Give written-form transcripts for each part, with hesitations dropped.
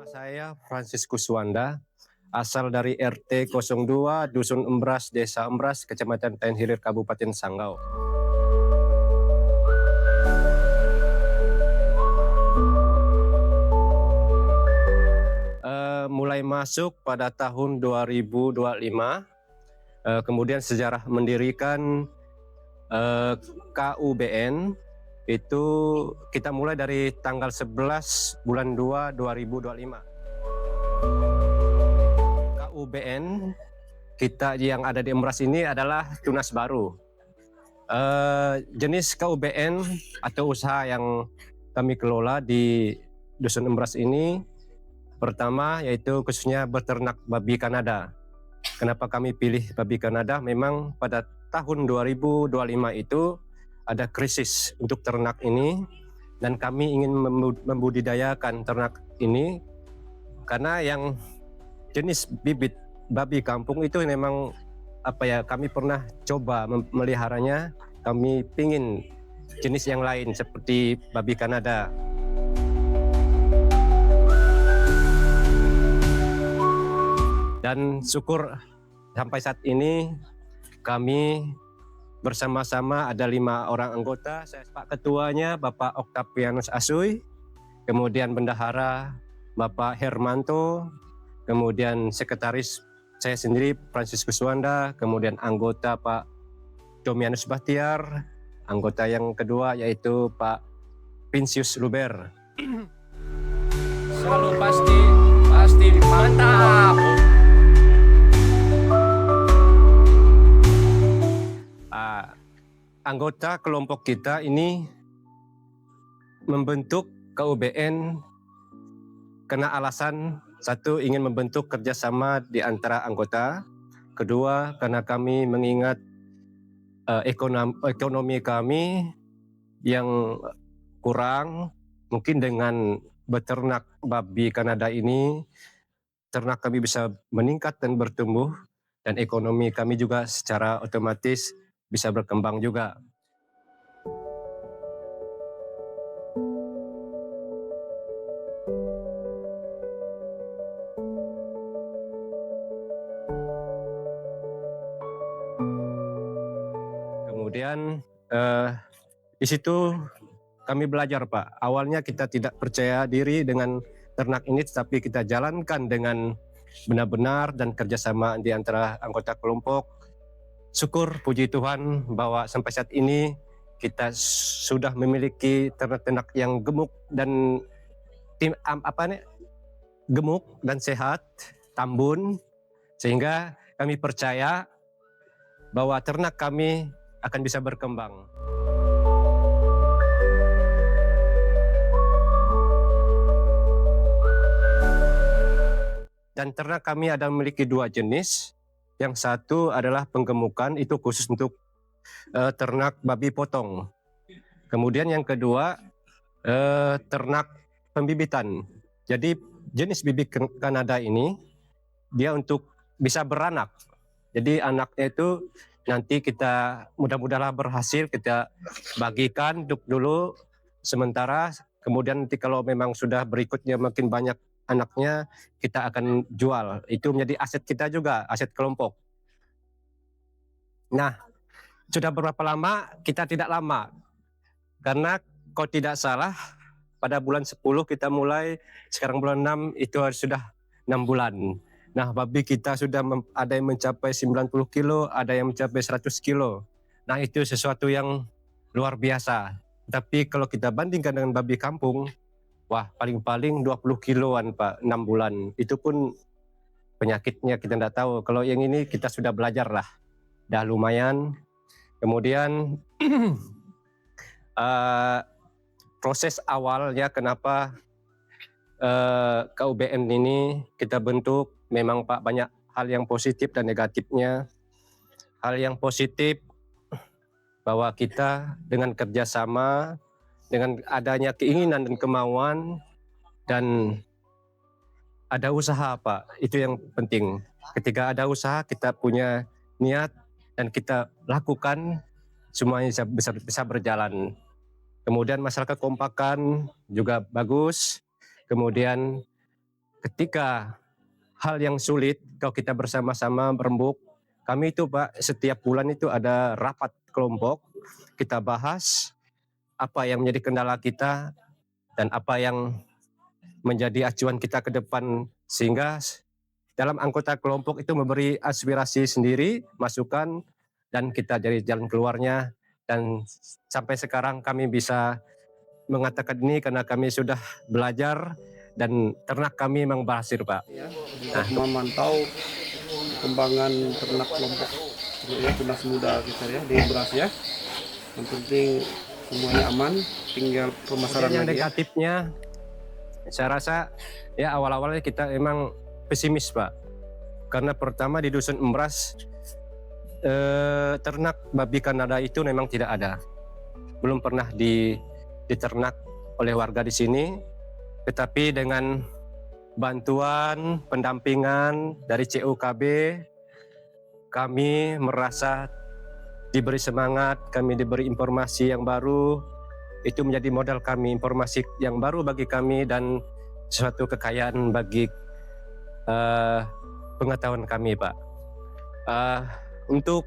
Saya Franciscus Wanda, asal dari RT 02 Dusun Embras, Desa Embras, Kecamatan Tayan Hilir, Kabupaten Sanggau. Mulai masuk pada tahun 2025, kemudian sejarah mendirikan KUBN itu kita mulai dari tanggal 11 bulan 2 2025. KUBN kita yang ada di Embras ini adalah tunas baru. Jenis KUBN atau usaha yang kami kelola di Dusun Embras ini pertama yaitu khususnya beternak babi Kanada. Kenapa kami pilih babi Kanada? Memang pada tahun 2025 itu ada krisis untuk ternak ini dan kami ingin membudidayakan ternak ini karena yang jenis bibit babi kampung itu memang kami pernah coba meliharanya, kami pingin jenis yang lain seperti babi Kanada. Dan syukur sampai saat ini kami bersama-sama ada 5 orang anggota. Saya Pak Ketuanya Bapak Octavianus Asuy, kemudian Bendahara Bapak Hermanto, kemudian Sekretaris saya sendiri Franciscus Wanda, kemudian anggota Pak Domianus Bahtiar, anggota yang kedua yaitu Pak Pincius Luber. Selalu pasti mantap. Anggota kelompok kita ini membentuk KUBN karena alasan satu ingin membentuk kerjasama di antara anggota, kedua karena kami mengingat ekonomi kami yang kurang, mungkin dengan beternak babi Kanada ini ternak kami bisa meningkat dan bertumbuh dan ekonomi kami juga secara otomatis bisa berkembang juga. Kemudian di situ kami belajar Pak. Awalnya kita tidak percaya diri dengan ternak ini, tetapi kita jalankan dengan benar-benar dan kerjasama di antara anggota kelompok. Syukur puji Tuhan bahwa sampai saat ini kita sudah memiliki ternak-ternak yang gemuk dan gemuk dan sehat, tambun, sehingga kami percaya bahwa ternak kami akan bisa berkembang. Dan ternak kami ada memiliki 2 jenis. Yang satu adalah penggemukan, itu khusus untuk ternak babi potong. Kemudian yang kedua ternak pembibitan. Jadi jenis bibit Kanada ini dia untuk bisa beranak. Jadi anaknya itu nanti kita mudah-mudahan berhasil kita bagikan dulu sementara, kemudian nanti kalau memang sudah berikutnya makin banyak anaknya kita akan jual. Itu menjadi aset kita juga, aset kelompok. Nah, sudah berapa lama? Kita tidak lama. Karena kalau tidak salah pada bulan 10 kita mulai, sekarang bulan 6 itu sudah 6 bulan. Nah, babi kita sudah ada yang mencapai 90 kilo, ada yang mencapai 100 kilo. Nah, itu sesuatu yang luar biasa. Tapi kalau kita bandingkan dengan babi kampung, wah paling-paling 20 kiloan Pak, 6 bulan. Itu pun penyakitnya kita tidak tahu. Kalau yang ini kita sudah belajar lah. Dah lumayan. Kemudian proses awalnya kenapa KUBN ini kita bentuk, memang Pak banyak hal yang positif dan negatifnya. Hal yang positif bahwa kita dengan kerjasama, dengan adanya keinginan dan kemauan, dan ada usaha Pak, itu yang penting. ketika ada usaha kita punya niat dan kita lakukan, semuanya bisa berjalan. Kemudian masalah kekompakan juga bagus. Kemudian ketika hal yang sulit, kalau kita bersama-sama berembuk, kami itu Pak setiap bulan itu ada rapat kelompok, kita bahas apa yang menjadi kendala kita dan apa yang menjadi acuan kita ke depan, sehingga dalam anggota kelompok itu memberi aspirasi sendiri, masukan, dan kita dari jalan keluarnya. Dan sampai sekarang kami bisa mengatakan ini karena kami sudah belajar dan ternak kami memang berhasil Pak. Ya, untuk memantau perkembangan ternak kelompok ya, tunas muda kita ya di beras ya. Yang penting semuanya aman, tinggal pemasaran Yang lagi ya. negatifnya, saya rasa ya awal-awalnya kita memang pesimis Pak. Karena pertama di Dusun Embras ternak babi Kanada itu memang tidak ada. Belum pernah diternak oleh warga di sini. Tetapi dengan bantuan pendampingan dari CUKB, kami merasa diberi semangat, kami diberi informasi yang baru. Itu menjadi modal kami, informasi yang baru bagi kami dan suatu kekayaan bagi pengetahuan kami Pak. Untuk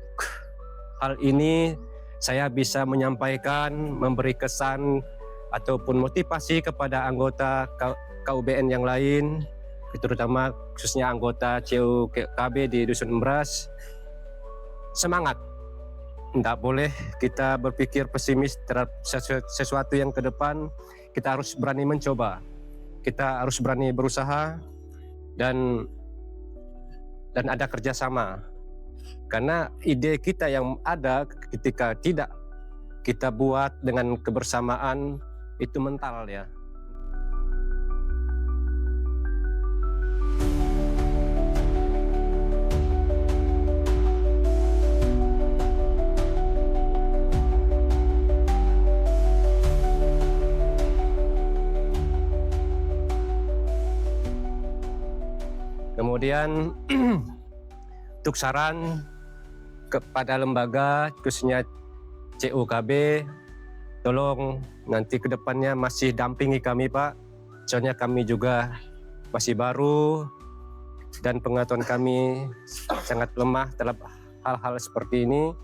hal ini saya bisa menyampaikan, memberi kesan ataupun motivasi kepada anggota KUBN yang lain, terutama khususnya anggota CUKB di Dusun Embras. Semangat, tidak boleh kita berpikir pesimis terhadap sesuatu yang ke depan. Kita harus berani mencoba, kita harus berani berusaha dan ada kerjasama. Karena ide kita yang ada ketika tidak kita buat dengan kebersamaan, itu mental ya. Kemudian untuk saran kepada lembaga khususnya CUKB, tolong nanti ke depannya masih dampingi kami Pak. Soalnya kami juga masih baru dan pengetahuan kami sangat lemah dalam hal-hal seperti ini.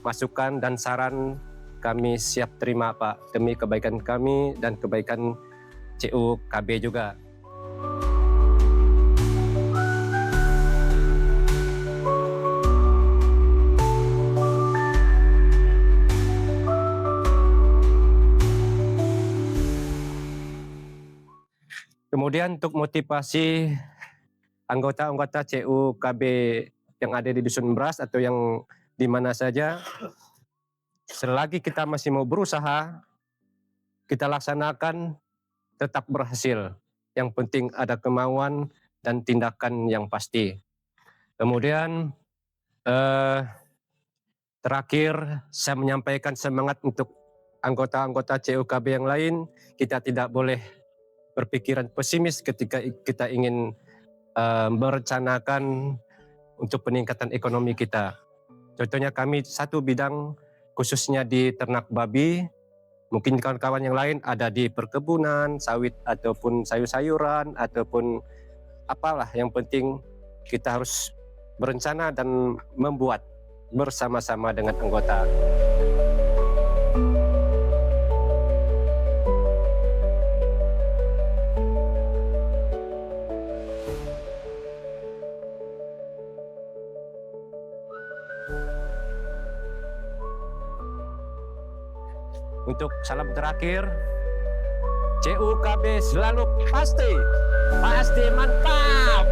Masukan dan saran kami siap terima Pak, demi kebaikan kami dan kebaikan CUKB juga. Kemudian untuk motivasi anggota-anggota CUKB yang ada di Dusun Embras atau yang di mana saja, selagi kita masih mau berusaha, kita laksanakan tetap berhasil. Yang penting ada kemauan dan tindakan yang pasti. Kemudian terakhir saya menyampaikan semangat untuk anggota-anggota CUKB yang lain. Kita tidak boleh berpikiran pesimis ketika kita ingin merencanakan untuk peningkatan ekonomi kita. Contohnya kami satu bidang khususnya di ternak babi, mungkin kawan-kawan yang lain ada di perkebunan, sawit ataupun sayur-sayuran ataupun apalah, yang penting kita harus berencana dan membuat bersama-sama dengan anggota. Untuk salam terakhir, CUKB selalu pasti mantap.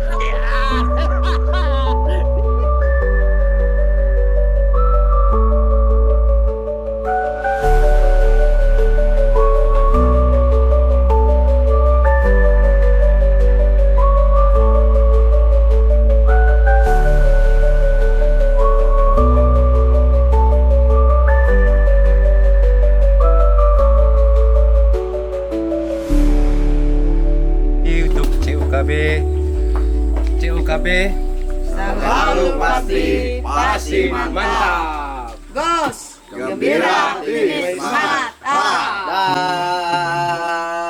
CUKB Selalu pasti, pasti Mantap. Gos, gembira, semangat. Dah.